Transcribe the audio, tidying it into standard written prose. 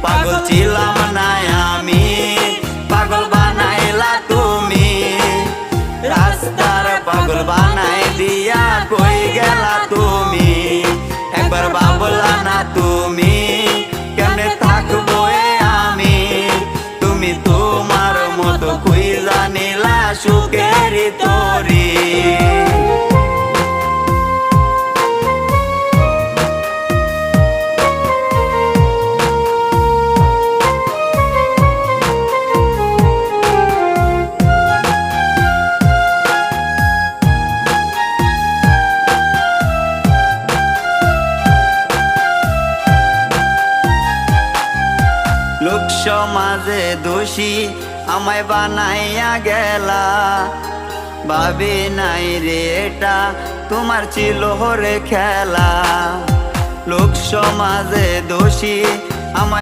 পাগল ছিলাম না আমি, পাগল বানাইলা তুমি। রাস্তার পাগল বানাই দিয়া কই গেলা তুমি। একবার ভাবলা না তুমি কেমনে থাকবো আমি। তুমি তোমার মতো খুঁজা নিলা সুখের তরি। লোক সমাজে দোষী আমায় বানাইয়া গেলা। ভাবি নাই রে এটা তোমার ছিল রে খেলা। লোক সমাজে দোষী আমায়